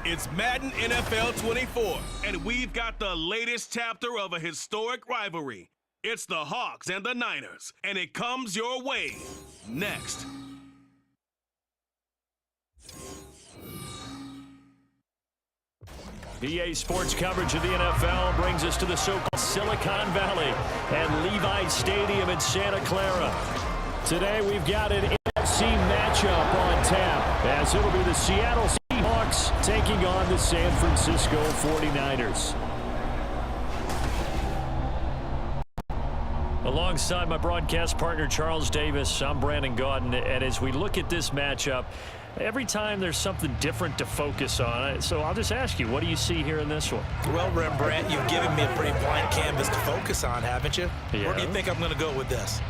It's Madden NFL 24, and we've got the latest chapter of a historic rivalry. It's the Hawks and the Niners, and it comes your way next. EA Sports coverage of the NFL brings us to the so-called Silicon Valley at Levi Stadium in Santa Clara. Today we've got an NFC matchup on tap, as it'll be the Seattle Seahawks taking on the San Francisco 49ers. Alongside my broadcast partner Charles Davis, I'm Brandon Gaudin, and as we look at this matchup, every time there's something different to focus on. So I'll just ask you, what do you see here in this one? Well, Rembrandt, you've given me a pretty blank canvas to focus on, haven't you? Yeah. Where do you think I'm going to go with this?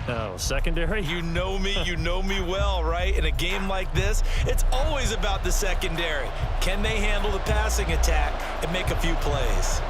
Oh, secondary? You know me well, right? In a game like this, it's always about the secondary. Can they handle the passing attack and make a few plays?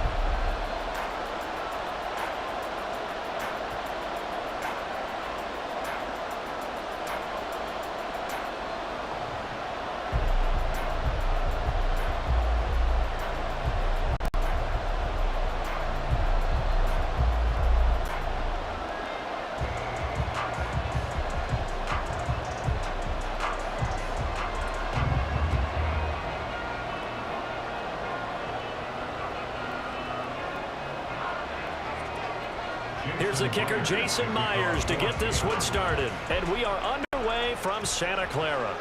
Here's the kicker, Jason Myers, to get this one started. And we are underway from Santa Clara.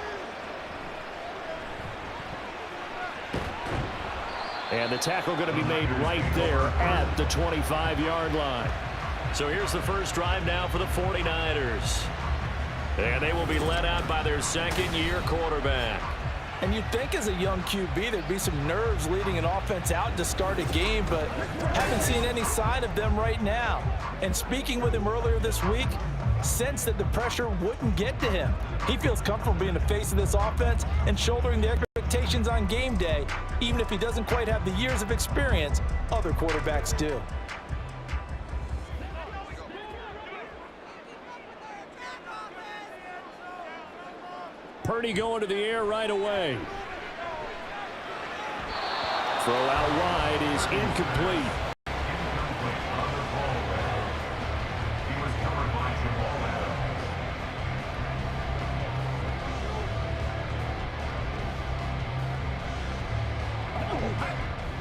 And the tackle going to be made right there at the 25-yard line. So here's the first drive now for the 49ers. And they will be led out by their second-year quarterback. And you'd think as a young QB there'd be some nerves leading an offense out to start a game, but haven't seen any sign of them right now. And speaking with him earlier this week, sensed that the pressure wouldn't get to him. He feels comfortable being the face of this offense and shouldering the expectations on game day, even if he doesn't quite have the years of experience other quarterbacks do. Purdy going to the air right away. Throw out wide is incomplete.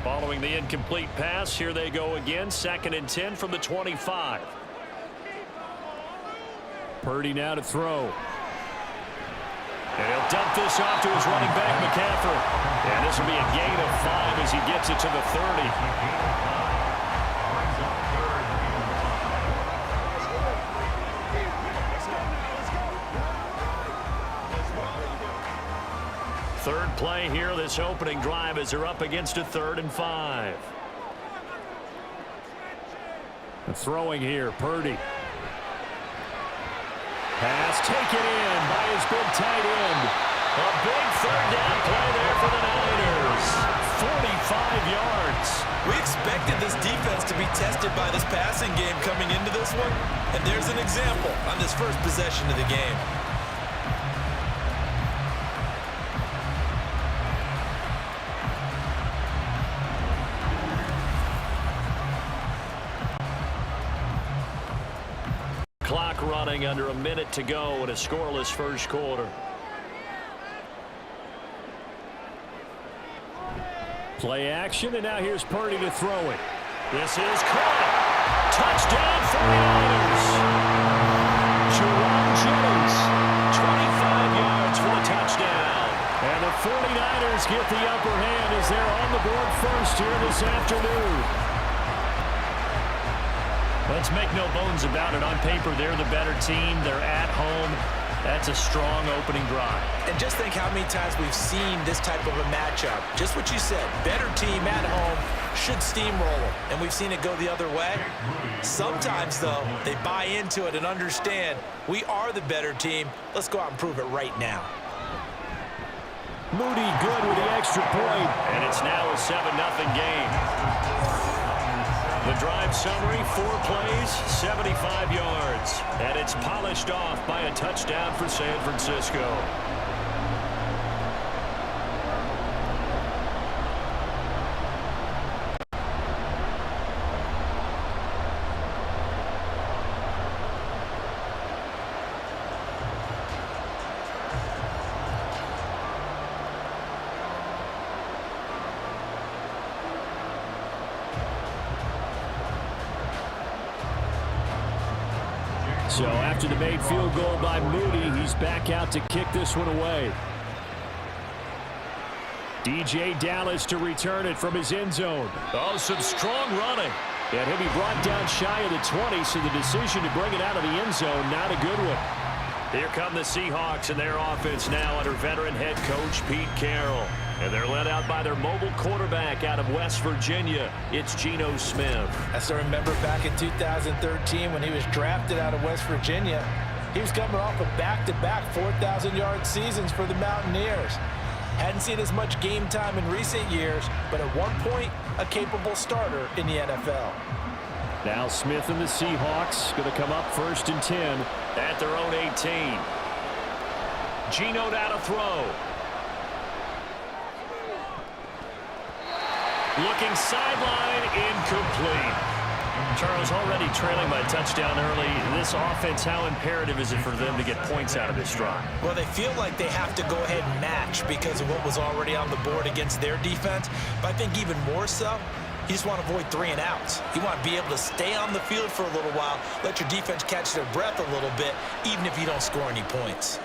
Following the incomplete pass, here they go again. 2nd and 10 from the 25. Purdy now to throw. And he'll dump this off to his running back, McCaffrey. And this will be a gain of 5 as he gets it to the 30. Third play here, this opening drive, as they're up against a 3rd and 5. And throwing here, Purdy. Pass taken in by his big tight end. A big 3rd down play there for the Niners. 45 yards. We expected this defense to be tested by this passing game coming into this one. And there's an example on this first possession of the game. Clock running, under a minute to go in a scoreless first quarter. Play action, and now here's Purdy to throw it. This is caught. Touchdown 49ers. Jerome Jones, 25 yards for the touchdown. And the 49ers get the upper hand as they're on the board first here this afternoon. Let's make no bones about it. On paper, they're the better team. They're at home. That's a strong opening drive. And just think how many times we've seen this type of a matchup. Just what you said, better team at home should steamroll them. And we've seen it go the other way. Sometimes, though, they buy into it and understand we are the better team. Let's go out and prove it right now. Moody good with the extra point. And it's now a 7-0 game. The drive summary, 4 plays, 75 yards. And it's polished off by a touchdown for San Francisco. So after the made field goal by Moody, he's back out to kick this one away. DJ Dallas to return it from his end zone. Oh, some strong running. And he'll be brought down shy of the 20, so the decision to bring it out of the end zone, not a good one. Here come the Seahawks and their offense now under veteran head coach Pete Carroll. And they're led out by their mobile quarterback out of West Virginia. It's Geno Smith. As I remember back in 2013 when he was drafted out of West Virginia, he was coming off of back-to-back 4,000-yard seasons for the Mountaineers. Hadn't seen as much game time in recent years, but at one point, a capable starter in the NFL. Now Smith and the Seahawks going to come up 1st and 10 at their own 18. Geno down to throw. Looking sideline, incomplete. Charles, already trailing by a touchdown early. This offense, how imperative is it for them to get points out of this drive? Well, they feel like they have to go ahead and match because of what was already on the board against their defense. But I think even more so, you just want to avoid 3 and outs. You want to be able to stay on the field for a little while, let your defense catch their breath a little bit, even if you don't score any points.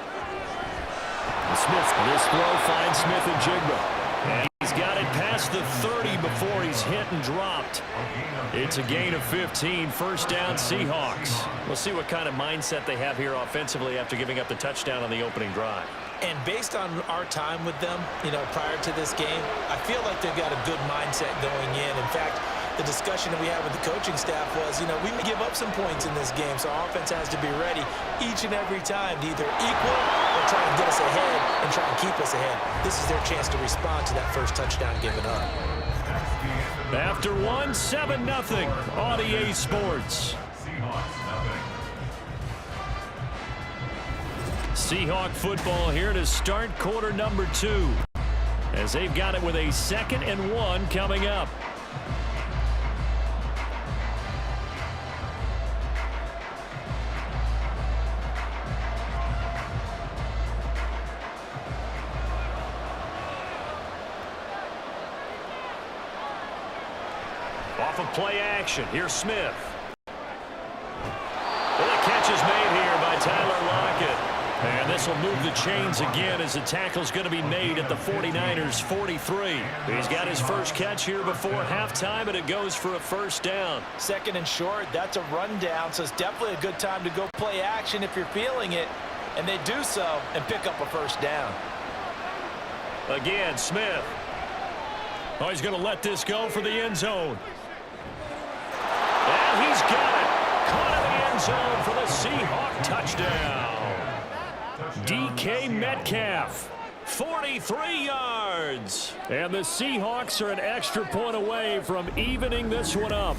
Smith, this throw finds Smith and Jigba. And he's got it past the 30 before he's hit and dropped. It's a gain of 15, 1st down Seahawks. We'll see what kind of mindset they have here offensively after giving up the touchdown on the opening drive. And based on our time with them, prior to this game, I feel like they've got a good mindset going in. In fact, the discussion that we had with the coaching staff was, we may give up some points in this game, so our offense has to be ready each and every time to either equal or try and get us ahead and try and keep us ahead. This is their chance to respond to that first touchdown given up. After 7-0 on EA Sports. Seahawk football here to start quarter number 2, as they've got it with a 2nd and 1 coming up. Off of play action, here's Smith. Well, the catch is made here by Tyler Lockett. And this will move the chains again as the tackle's going to be made at the 49ers 43. He's got his first catch here before halftime, and it goes for a 1st down. 2nd and short, that's a rundown, so it's definitely a good time to go play action if you're feeling it. And they do so and pick up a 1st down. Again, Smith. Oh, he's going to let this go for the end zone. And he's got it. Caught in the end zone for the Seahawk touchdown. DK Metcalf, 43 yards. And the Seahawks are an extra point away from evening this one up.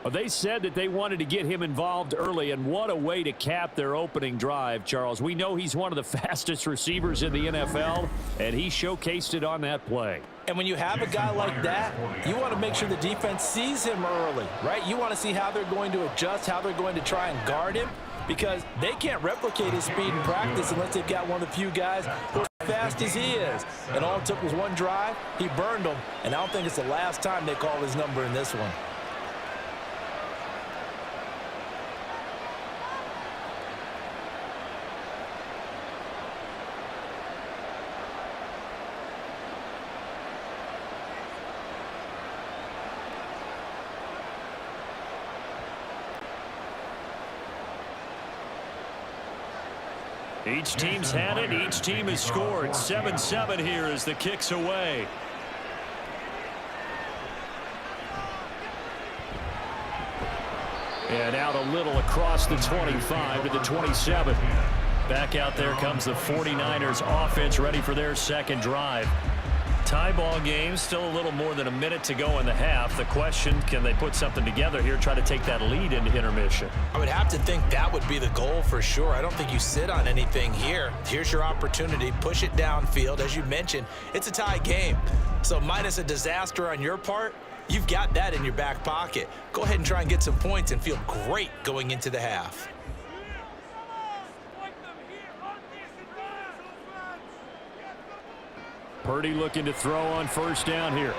Well, they said that they wanted to get him involved early, and what a way to cap their opening drive, Charles. We know he's one of the fastest receivers in the NFL, and he showcased it on that play. And when you have a guy like that, you want to make sure the defense sees him early, right? You want to see how they're going to adjust, how they're going to try and guard him, because they can't replicate his speed in practice unless they've got one of the few guys who are as fast as he is. And all it took was one drive. He burned them, and I don't think it's the last time they call his number in this one. Each team's had it. Each team has scored. 7-7 here as the kick's away. And out a little across the 25 to the 27. Back out there comes the 49ers offense ready for their 2nd drive. Tie ball game, still a little more than a minute to go in the half. The question, can they put something together here, try to take that lead into intermission? I would have to think that would be the goal for sure. I don't think you sit on anything here. Here's your opportunity. Push it downfield. As you mentioned, it's a tie game. So minus a disaster on your part, you've got that in your back pocket. Go ahead and try and get some points and feel great going into the half. Purdy looking to throw on 1st down here.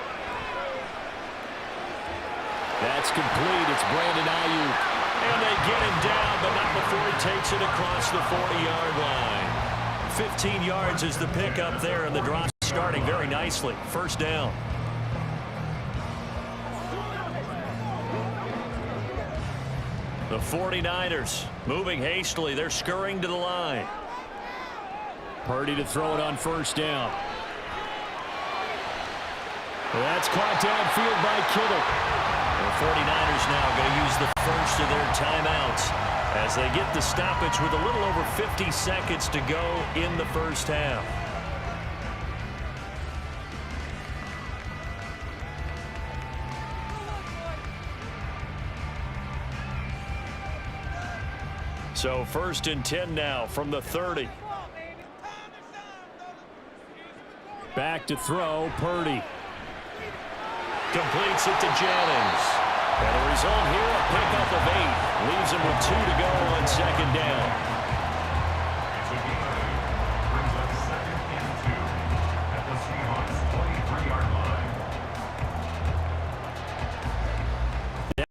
That's complete. It's Brandon Ayuk. And they get him down, but not before he takes it across the 40-yard line. 15 yards is the pickup there, and the drive starting very nicely. First down. The 49ers moving hastily. They're scurrying to the line. Purdy to throw it on first down. That's caught downfield by Kittle. The 49ers now going to use the first of their timeouts as they get the stoppage with a little over 50 seconds to go in the first half. So first and 10 now from the 30. Back to throw, Purdy. Completes it to Jennings. And the result here, a pickup of 8. Leaves him with 2 to go on second down.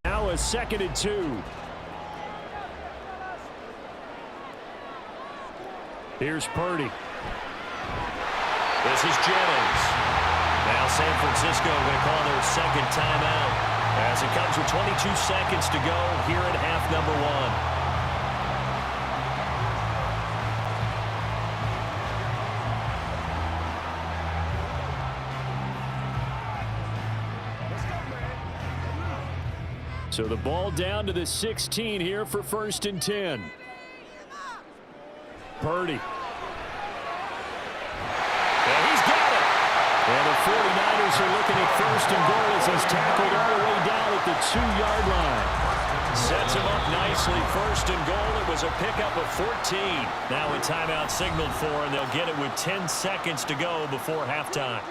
Now a second and 2. Here's Purdy. This is Jennings. Now San Francisco going to call their second timeout as it comes with 22 seconds to go here in half number 1. So the ball down to the 16 here for first and 10. Purdy. And he's got it. And the 49ers are looking at first and goal as he's tackled all the way down at the 2-yard line. Sets him up nicely. First and goal. It was a pickup of 14. Now a timeout signaled for, and they'll get it with 10 seconds to go before halftime.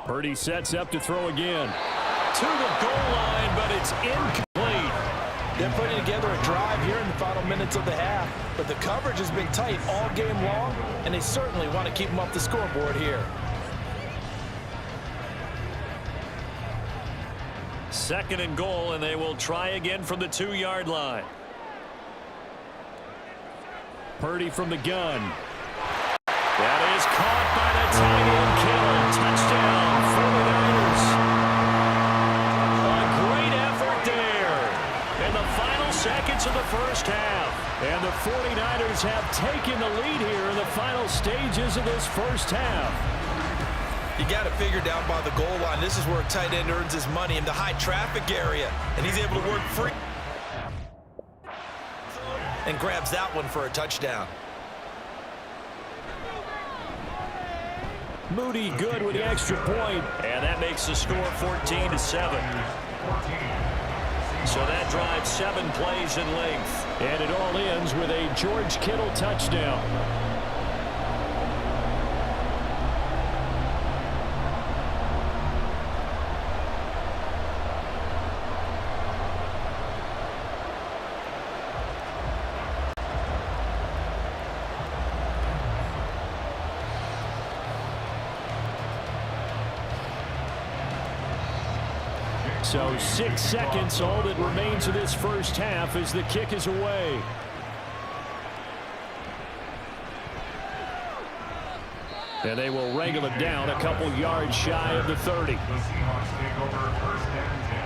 Purdy sets up to throw again. To the goal line, but it's incomplete. They're putting together a drive here in the final minutes of the half, but the coverage has been tight all game long, and they certainly want to keep them off the scoreboard here. Second and goal, and they will try again from the 2-yard line. Purdy from the gun. That is caught by the tight end Kittle. Touchdown, 49ers. A great effort there in the final seconds of the first half. And the 49ers have taken the lead here in the final stages of this first half. You got to figure down by the goal line. This is where a tight end earns his money in the high traffic area. And he's able to work free. And grabs that one for a touchdown. Moody good with the extra point, and that makes the score 14-7. So that drives 7 plays in length, and it all ends with a George Kittle touchdown. So 6 seconds, all that remains of this first half as the kick is away. And they will wrangle it down a couple yards shy of the 30. The Seahawks take over first and 10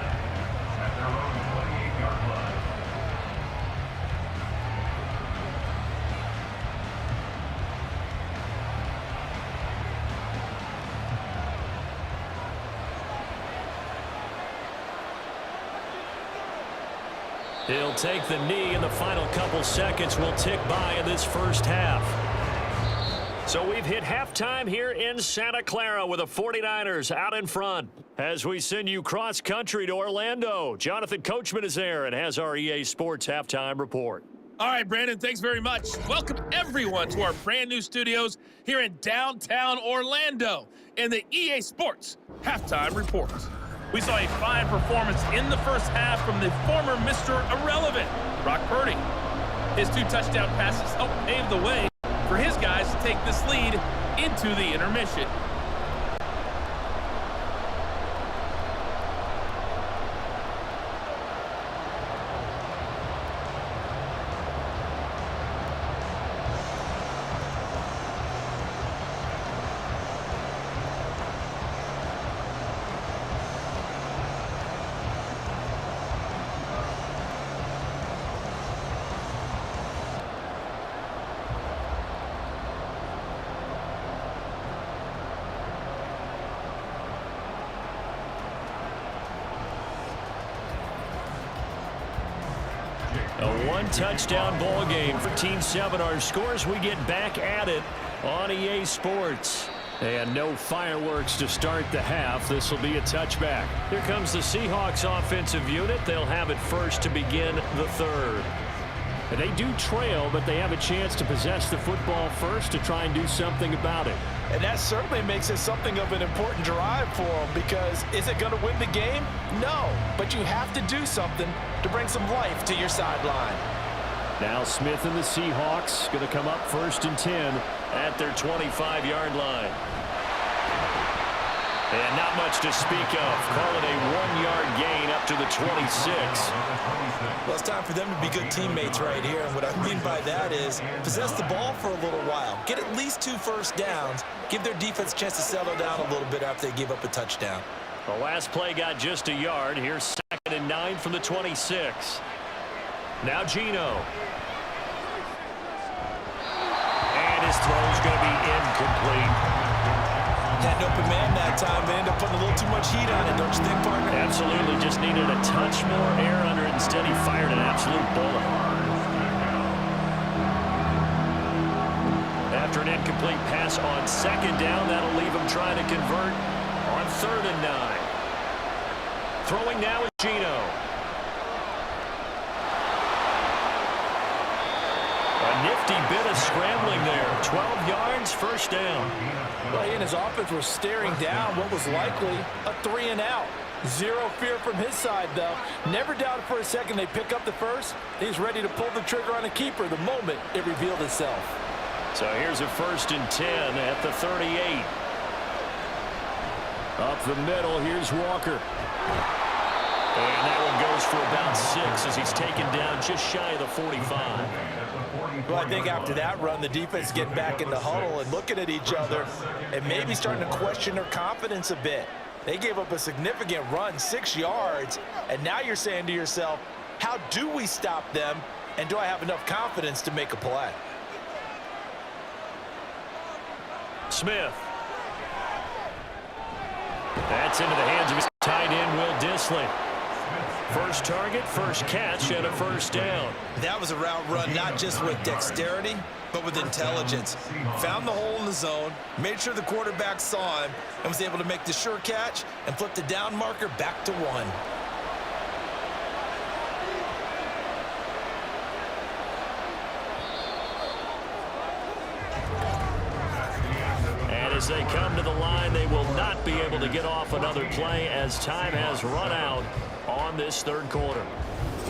at their own 28-yard line. He'll take the knee, and the final couple seconds will tick by in this first half. So we've hit halftime here in Santa Clara with the 49ers out in front. As we send you cross-country to Orlando, Jonathan Coachman is there and has our EA Sports halftime report. All right, Brandon, thanks very much. Welcome, everyone, to our brand new studios here in downtown Orlando in the EA Sports Halftime Report. We saw a fine performance in the first half from the former Mr. Irrelevant, Brock Purdy. His 2 touchdown passes helped pave the way for his guys to take this lead into the intermission. A one-touchdown ball game. 13-7 our scores. We get back at it on EA Sports. And no fireworks to start the half. This will be a touchback. Here comes the Seahawks offensive unit. They'll have it first to begin the third. And they do trail, but they have a chance to possess the football first to try and do something about it. And that certainly makes it something of an important drive for them, because is it going to win the game? No, but you have to do something to bring some life to your sideline. Now Smith and the Seahawks going to come up 1st and 10 at their 25-yard line. And not much to speak of. Call it a 1-yard gain up to the 26. Well, it's time for them to be good teammates right here. And what I mean by that is possess the ball for a little while. Get at least 2 first downs. Give their defense a chance to settle down a little bit after they give up a touchdown. The last play got just a yard. Here's 2nd and 9 from the 26. Now Geno. And his throw's going to be incomplete. Had an open man that time, but ended up putting a little too much heat on it, don't you think, partner? Absolutely. Just needed a touch more air under it. Instead, he fired an absolute bullet. After an incomplete pass on 2nd down, that'll leave him trying to convert on 3rd and 9. Throwing now is Geno. A nifty bit of scrambling there. 12 yards, 1st down. Well, he and his offense were staring down what was likely a 3-and-out. Zero fear from his side, though. Never doubted for a second they pick up the first. He's ready to pull the trigger on a keeper the moment it revealed itself. So here's a 1st and 10 at the 38. Up the middle, here's Walker. And that one goes for about 6 as he's taken down just shy of the 45. Well, I think after that run, the defense getting back in the huddle and looking at each other and maybe starting to question their confidence a bit. They gave up a significant run, 6 yards, and now you're saying to yourself, how do we stop them, and do I have enough confidence to make a play? Smith. That's into the hands of his tight end, Will Dissly. First target, first catch, and a 1st down. That was a route run not just with dexterity, but with intelligence. Found the hole in the zone, made sure the quarterback saw him, and was able to make the sure catch and flip the down marker back to 1. And as they come to the line, they will not be able to get off another play as time has run out on this 3rd quarter.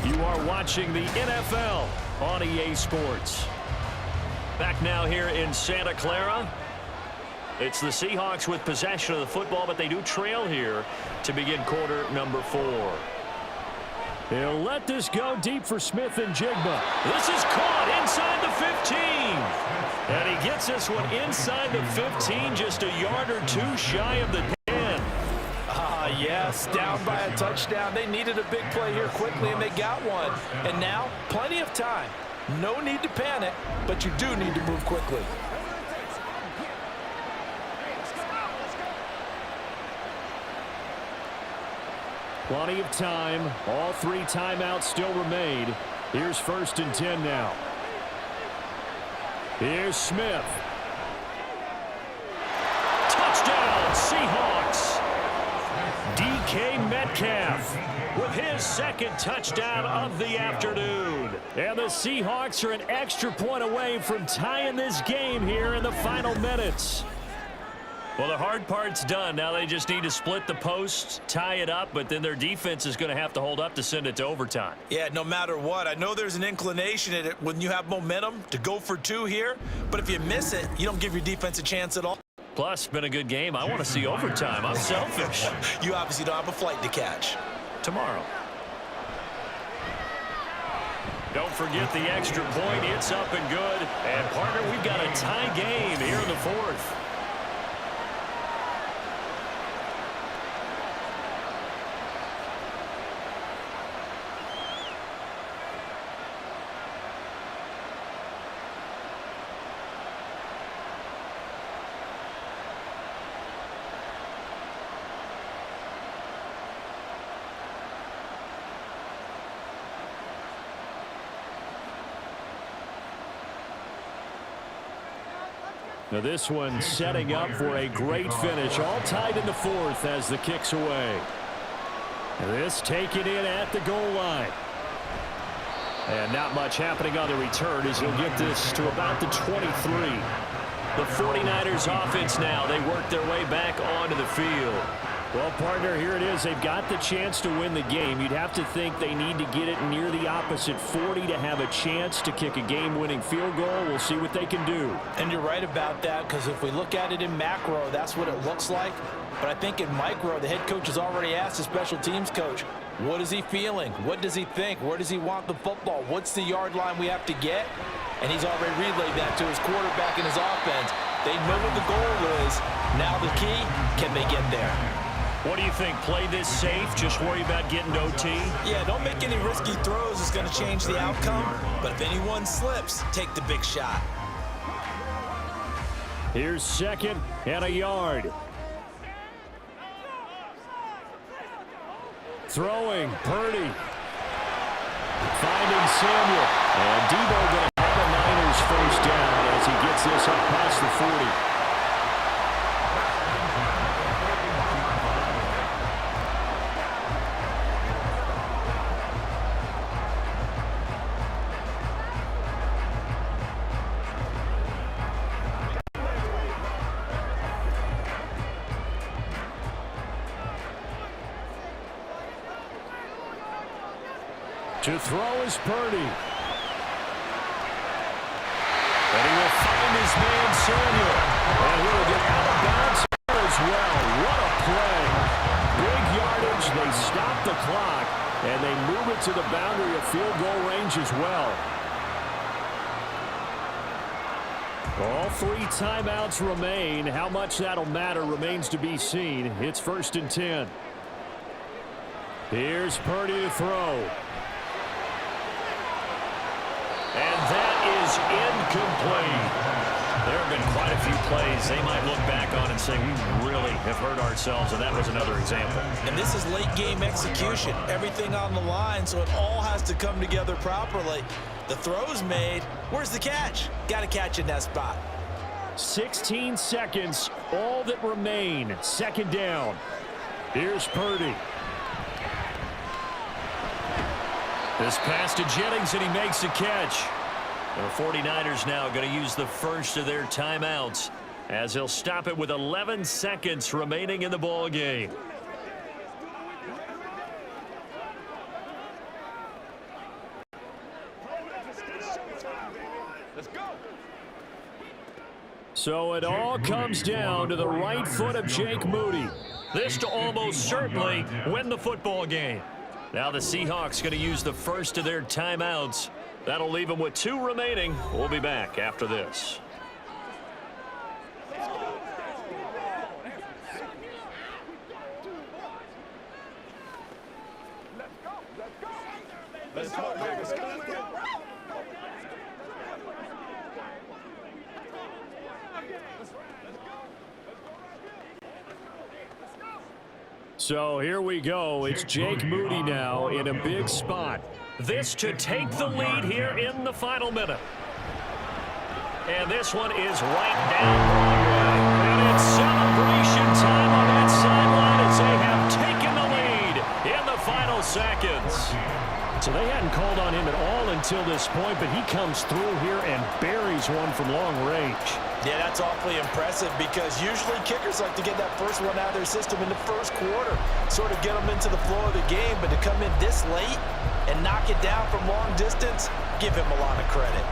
You are watching the NFL on EA Sports. Back now here in Santa Clara. It's the Seahawks with possession of the football, but they do trail here to begin quarter number 4. He'll let this go deep for Smith and Jigba. This is caught inside the 15. And he gets this one inside the 15, just a yard or 2 shy of the 10. Yes, down by a touchdown. They needed a big play here quickly, and they got one. And now, plenty of time. No need to panic, but you do need to move quickly. Plenty of time. All 3 timeouts still remain. Here's 1st and 10 now. Here's Smith. Touchdown, Seahawks. DK Metcalf Metcalf with his second touchdown of the afternoon. And the Seahawks are an extra point away from tying this game here in the final minutes. Well, the hard part's done. Now they just need to split the posts, tie it up, but then their defense is going to have to hold up to send it to overtime. Yeah, no matter what. I know there's an inclination in it when you have momentum to go for two here, but if you miss it, you don't give your defense a chance at all. Plus, been a good game. I want to see overtime. I'm selfish. You obviously don't have a flight to catch. Tomorrow. Don't forget the extra point. It's up and good. And, partner, we've got a tie game here in the fourth. Now this one setting up for a great finish. All tied in the fourth as the kick's away. This taken in at the goal line. And not much happening on the return as he'll get this to about the 23. The 49ers offense now. They work their way back onto the field. Well, partner, here it is. They've got the chance to win the game. You'd have to think they need to get it near the opposite 40 to have a chance to kick a game-winning field goal. We'll see what they can do. And you're right about that, because if we look at it in macro, that's what it looks like. But I think in micro, the head coach has already asked the special teams coach, what is he feeling? What does he think? Where does he want the football? What's the yard line we have to get? And he's already relayed that to his quarterback and his offense. They know what the goal is. Now the key, can they get there? What do you think? Play this safe? Just worry about getting to OT? Yeah, don't make any risky throws. It's going to change the outcome. But if anyone slips, take the big shot. Here's second and a yard. Throwing, Purdy. Finding Samuel. And Debo going to have the Niners first down as he gets this up past the 40. To throw is Purdy. And he will find his man, Samuel. And he will get out of bounds as well. What a play. Big yardage. They stop the clock, and they move it to the boundary of field goal range as well. All three timeouts remain. How much that'll matter remains to be seen. It's 1st and 10. Here's Purdy to throw. And that is incomplete. There have been quite a few plays they might look back on and say, we really have hurt ourselves, and that was another example. And this is late game execution. Everything on the line, so it all has to come together properly. The throw's made. Where's the catch? Got to catch in that spot. 16 seconds, all that remain. Second down. Here's Purdy. This pass to Jennings, and he makes a catch. The 49ers now going to use the first of their timeouts as he'll stop it with 11 seconds remaining in the ball game. Let's go. So it all comes down to the right foot of Jake Moody. This to almost certainly win the football game. Now the Seahawks going to use the first of their timeouts. That'll leave them with 2 remaining. We'll be back after this. Let's go, Vegas. So here we go. It's Jake Moody now in a big spot. This to take the lead here in the final minute. And this one is right down Broadway. And it's celebration time on that sideline as they have taken the lead final seconds. So they hadn't called on him at all until this point, but he comes through here and buries one from long range. Yeah, that's awfully impressive because usually kickers like to get that first one out of their system in the first quarter, sort of get them into the flow of the game, but to come in this late and knock it down from long distance, give him a lot of credit.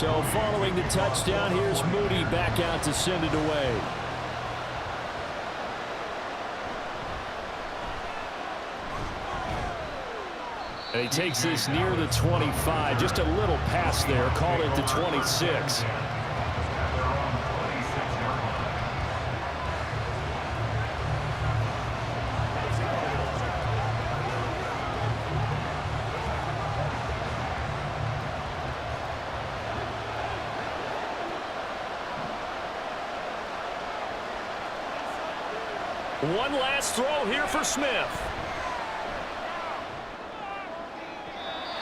So following the touchdown, here's Moody back out to send it away. And he takes this near the 25. Just a little pass there. Call it the 26. One last throw here for Smith.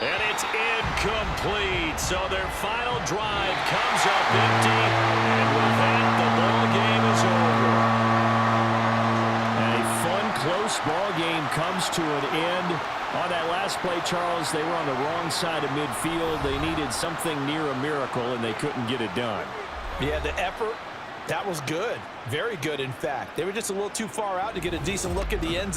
And it's incomplete. So their final drive comes up empty. And with that, the ball game is over. And a fun, close ball game comes to an end. On that last play, Charles, they were on the wrong side of midfield. They needed something near a miracle, and they couldn't get it done. Yeah, the effort, that was good. Very good, in fact. They were just a little too far out to get a decent look at the end zone.